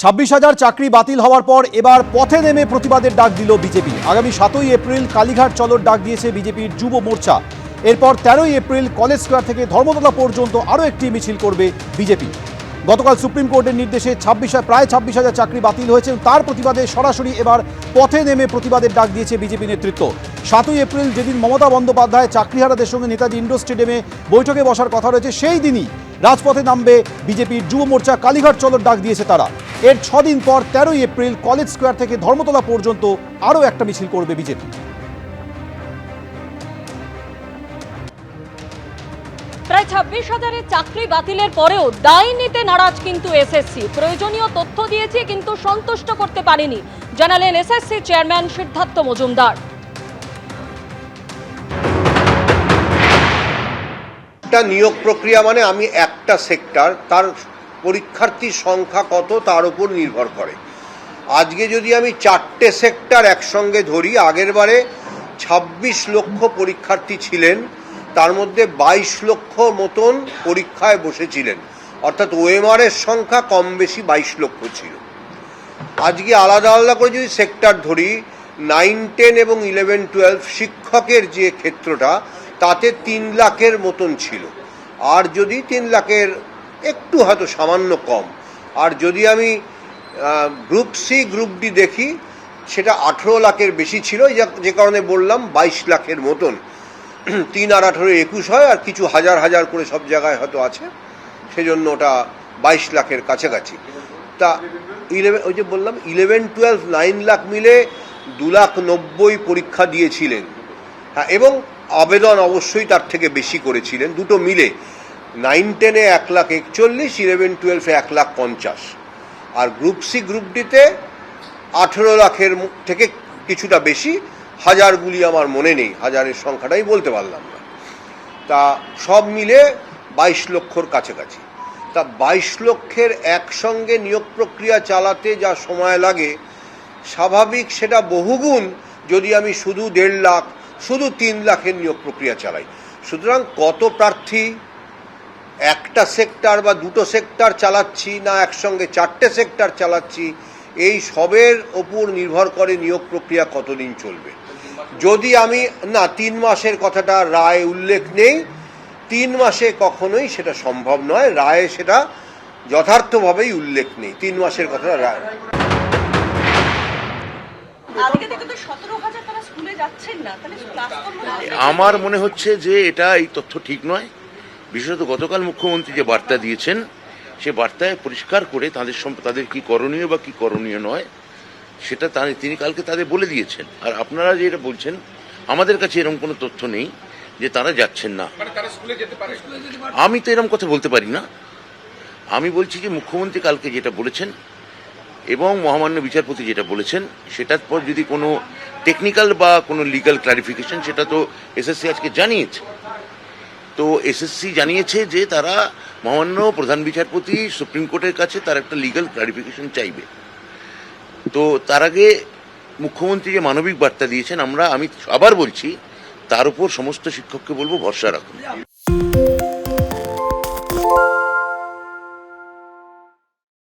26,000 চাকরি বাতিল হওয়ার পর এবার পথে নেমে প্রতিবাদের ডাক দিল বিজেপি। আগামী 7ই এপ্রিল কালীঘাট চলোর ডাক দিয়েছে বিজেপির যুব মোর্চা। এরপর 13ই এপ্রিল কলেজ স্কোয়ার থেকে ধর্মতলা পর্যন্ত আরও একটি মিছিল করবে বিজেপি। গতকাল সুপ্রিম কোর্টের নির্দেশে প্রায় 26,000 চাকরি বাতিল হয়েছে। তার প্রতিবাদে সরাসরি এবার পথে নেমে প্রতিবাদের ডাক দিয়েছে বিজেপি নেতৃত্ব। 7ই এপ্রিল যেদিন মমতা বন্দ্যোপাধ্যায় চাকরিহারাদের সঙ্গে নেতাজি ইন্ডোর স্টেডিয়ামে বৈঠকে বসার কথা রয়েছে, সেই দিনই রাজপথে নামবে বিজেপির যুব মোর্চা। কালীঘাট চলোর ডাক দিয়েছে তারা। এর 6 দিন পর 13ই এপ্রিল কলেজ স্কোয়ার থেকে ধর্মতলা পর্যন্ত আরও একটা মিছিল করবে বিজেপি। প্রায় 26,000 চাকরি বাতিলের পরেও দায় নিতে নারাজ কিন্তু এসএসসি। প্রয়োজনীয় তথ্য দিয়েছে কিন্তু সন্তুষ্ট করতে পারেনি, জানালেন এসএসসি চেয়ারম্যান সিদ্ধার্থ মজুমদার। একটা নিয়োগ প্রক্রিয়া মানে আমি একটা সেক্টর, তার পরীক্ষার্থীর সংখ্যা কত তার উপর নির্ভর করে। আজকে যদি আমি 4টে সেক্টর একসঙ্গে ধরি, আগের বারে 26 লক্ষ পরীক্ষার্থী ছিলেন, তার মধ্যে 22 লক্ষ মতন পরীক্ষায় বসেছিলেন, অর্থাৎ ওএমআর এর সংখ্যা কম বেশি 22 লক্ষ ছিল। আজকে আলাদা আলাদা করে যদি সেক্টর ধরি, 9, 10 এবং 11, 12 শিক্ষকের যে ক্ষেত্রটা, তাতে 3 লাখের মতন ছিল। আর যদি 3 লাখের একটু হয়তো সামান্য কম। আর যদি আমি গ্রুপ সি গ্রুপ ডি দেখি, সেটা 18 লাখের বেশি ছিল, যে কারণে বললাম 22 লাখের মতন। 3 আর 18 21 হয়, আর কিছু হাজার হাজার করে সব জায়গায় হয়তো আছে, সেজন্য ওটা 22 লাখের কাছাকাছি। তা 11, ওই যে বললাম 11, 12, 9 লাখ মিলে 2,90,000 পরীক্ষা দিয়েছিলেন। হ্যাঁ, এবং আবেদন অবশ্যই তার থেকে বেশি করেছিলেন, দুটো মিলে। 9, 10-এ 1,41,000, 11, 12-এ 1,50,000। আর গ্রুপ সি গ্রুপ ডিতে 18 লাখের থেকে কিছুটা বেশি, হাজারগুলি আমার মনে নেই, হাজারের সংখ্যাটাই বলতে পারলাম না। তা সব মিলে 22 লক্ষর কাছাকাছি। তা 22 লক্ষের একসঙ্গে নিয়োগ প্রক্রিয়া চালাতে যা সময় লাগে, স্বাভাবিক সেটা বহুগুণ যদি আমি শুধু 1.5 লাখ, শুধু 3 লাখের নিয়োগ প্রক্রিয়া চালাই। সুতরাং কত প্রার্থী, একটা সেক্টর বা দুটো সেক্টর চালাচ্ছি, না একসঙ্গে 4টে সেক্টর চালাচ্ছি, এই সবের ওপর নির্ভর করে নিয়োগ প্রক্রিয়া কতদিন চলবে। যদি আমি 3 মাসের কথাটা রায় উল্লেখ নেই, 3 মাসে কখনোই সেটা সম্ভব নয়, রায়ে সেটা যথার্থভাবেই উল্লেখ নেই 3 মাসের কথাটা রায়। আমার মনে হচ্ছে যে এটা এই তথ্য ঠিক নয়। বিশেষত গতকাল মুখ্যমন্ত্রী যে বার্তা দিয়েছেন, সে বার্তায় পরিষ্কার করে তাদের কি করণীয় বা কি করণীয় নয় সেটা তিনি কালকে তাদের বলে দিয়েছেন। আর আপনারা যে এটা বলছেন, আমাদের কাছে এরকম কোনো তথ্য নেই যে তারা যাচ্ছেন না। আমি তো এরকম কথা বলতে পারি না। আমি বলছি যে মুখ্যমন্ত্রী কালকে যেটা বলেছেন এবং মহামান্য বিচারপতি যেটা বলেছেন, সেটার পর যদি কোনো টেকনিক্যাল বা কোনো লিগ্যাল ক্লারিফিকেশন, সেটা তো এসএসসি আজকে জানিয়েছে। তো এসএসসি জানিয়েছে যে তারা মহামান্য প্রধান বিচারপতি সুপ্রিম কোর্টের কাছে তার একটা লিগ্যাল ক্লারিফিকেশন চাইবে। তো তার আগে মুখ্যমন্ত্রী যে মানবিক বার্তা দিয়েছেন, আমি আবার বলছি, তার উপর সমস্ত শিক্ষককে বলবো ভরসা রাখুন।